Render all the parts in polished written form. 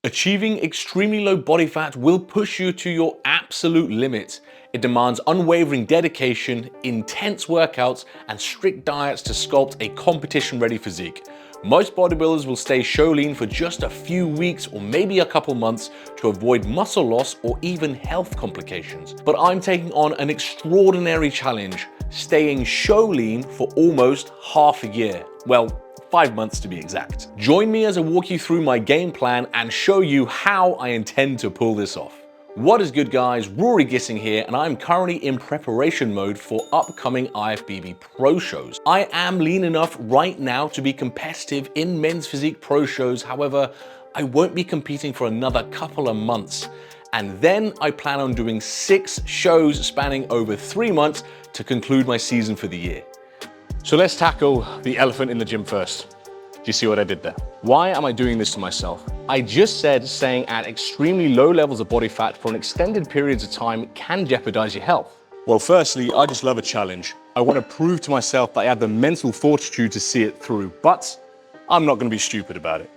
Achieving extremely low body fat will push you to your absolute limit. It demands unwavering dedication, intense workouts, and strict diets to sculpt a competition-ready physique. Most bodybuilders will stay show lean for just a few weeks or maybe a couple months to avoid muscle loss or even health complications. But I'm taking on an extraordinary challenge, staying show lean for almost half a year. Well, 5 months to be exact. Join me as I walk you through my game plan and show you how I intend to pull this off. What is good, guys? Rory Gissing here, and I'm currently in preparation mode for upcoming IFBB Pro shows. I am lean enough right now to be competitive in men's physique pro shows. However, I won't be competing for another couple of months. And then I plan on doing 6 shows spanning over 3 months to conclude my season for the year. So let's tackle the elephant in the gym first. Do you see what I did there? Why am I doing this to myself? I just said staying at extremely low levels of body fat for an extended periods of time can jeopardize your health. Well, firstly, I just love a challenge. I want to prove to myself that I have the mental fortitude to see it through, but I'm not going to be stupid about it.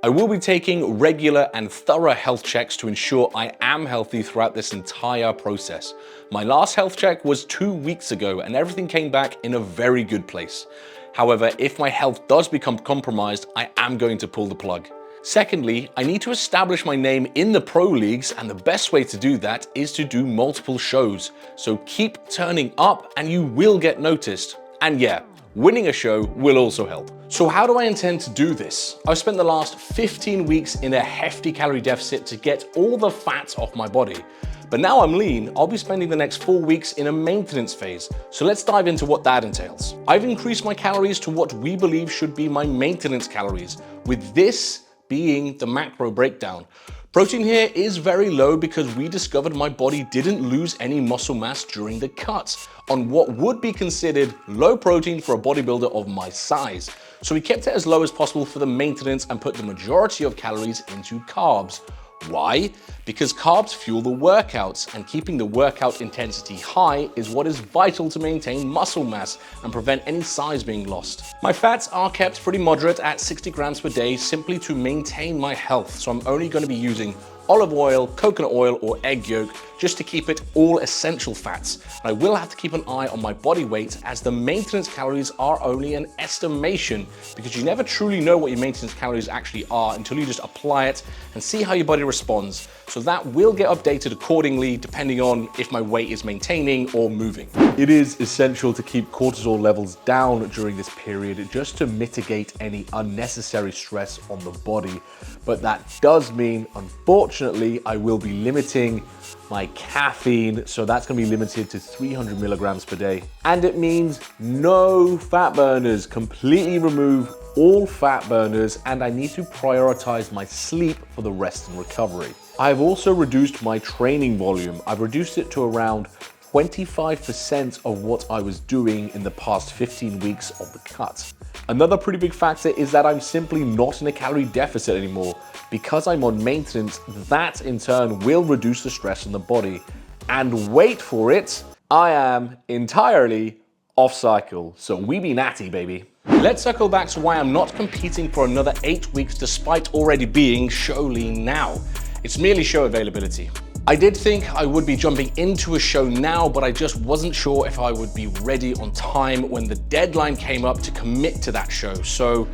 I will be taking regular and thorough health checks to ensure I am healthy throughout this entire process. My last health check was 2 weeks ago and everything came back in a very good place. However, if my health does become compromised, I am going to pull the plug. Secondly, I need to establish my name in the pro leagues, and the best way to do that is to do multiple shows. So keep turning up and you will get noticed. And yeah, winning a show will also help. So how do I intend to do this? I've spent the last 15 weeks in a hefty calorie deficit to get all the fat off my body. But now I'm lean, I'll be spending the next 4 weeks in a maintenance phase. So let's dive into what that entails. I've increased my calories to what we believe should be my maintenance calories, with this being the macro breakdown. Protein here is very low because we discovered my body didn't lose any muscle mass during the cut on what would be considered low protein for a bodybuilder of my size. So we kept it as low as possible for the maintenance and put the majority of calories into carbs. Why? Because carbs fuel the workouts, and keeping the workout intensity high is what is vital to maintain muscle mass and prevent any size being lost. My fats are kept pretty moderate at 60 grams per day simply to maintain my health, so I'm only going to be using olive oil, coconut oil, or egg yolk just to keep it all essential fats. And I will have to keep an eye on my body weight, as the maintenance calories are only an estimation, because you never truly know what your maintenance calories actually are until you just apply it and see how your body responds. So that will get updated accordingly depending on if my weight is maintaining or moving. It is essential to keep cortisol levels down during this period just to mitigate any unnecessary stress on the body. But that does mean, unfortunately, I will be limiting my caffeine, so that's going to be limited to 300 milligrams per day. And it means no fat burners, completely remove all fat burners, and I need to prioritize my sleep for the rest and recovery. I've also reduced my training volume. I've reduced it to around 25% of what I was doing in the past 15 weeks of the cut. Another pretty big factor is that I'm simply not in a calorie deficit anymore. Because I'm on maintenance, that in turn will reduce the stress on the body. And wait for it, I am entirely off cycle. So we be natty, baby. Let's circle back to why I'm not competing for another 8 weeks despite already being show lean now. It's merely show availability. I did think I would be jumping into a show now, but I just wasn't sure if I would be ready on time when the deadline came up to commit to that show. So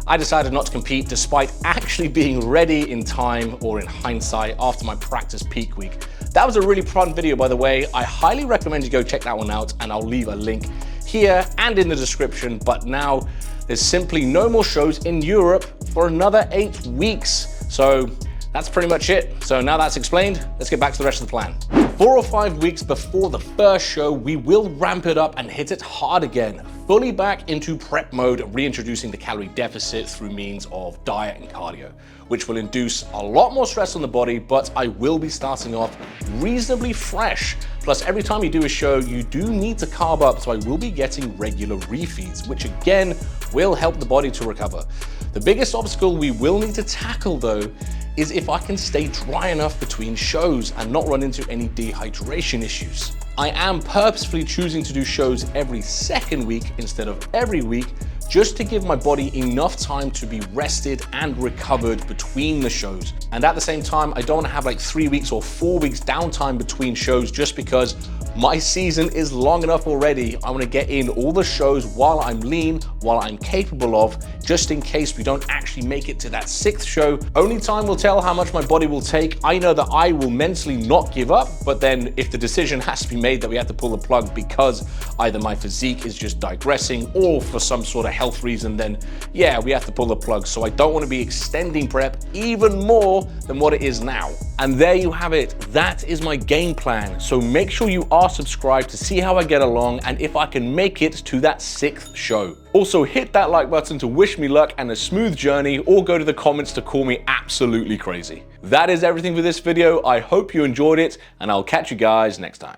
I decided not to compete despite actually being ready in time, or in hindsight, after my practice peak week. That was a really fun video, by the way. I highly recommend you go check that one out, and I'll leave a link here and in the description. But now there's simply no more shows in Europe for another 8 weeks. So that's pretty much it. So now that's explained, let's get back to the rest of the plan. 4 or 5 weeks before the first show, we will ramp it up and hit it hard again. Fully back into prep mode, reintroducing the calorie deficit through means of diet and cardio, which will induce a lot more stress on the body, but I will be starting off reasonably fresh. Plus, every time you do a show, you do need to carb up, so I will be getting regular refeeds, which again will help the body to recover. The biggest obstacle we will need to tackle, though, is if I can stay dry enough between shows and not run into any dehydration issues. I am purposefully choosing to do shows every second week instead of every week, just to give my body enough time to be rested and recovered between the shows. And at the same time, I don't want to have like 3 weeks or 4 weeks downtime between shows just because my season is long enough already. I want to get in all the shows while I'm lean, while I'm capable of, just in case we don't actually make it to that 6th show. Only time will tell how much my body will take. I know that I will mentally not give up, but then if the decision has to be made that we have to pull the plug because either my physique is just digressing or for some sort of health reason, then yeah, we have to pull the plug. So I don't want to be extending prep even more than what it is now. And there you have it. That is my game plan. So make sure you are subscribed to see how I get along and if I can make it to that 6th show. Also hit that like button to wish me luck and a smooth journey, or go to the comments to call me absolutely crazy. That is everything for this video. I hope you enjoyed it, and I'll catch you guys next time.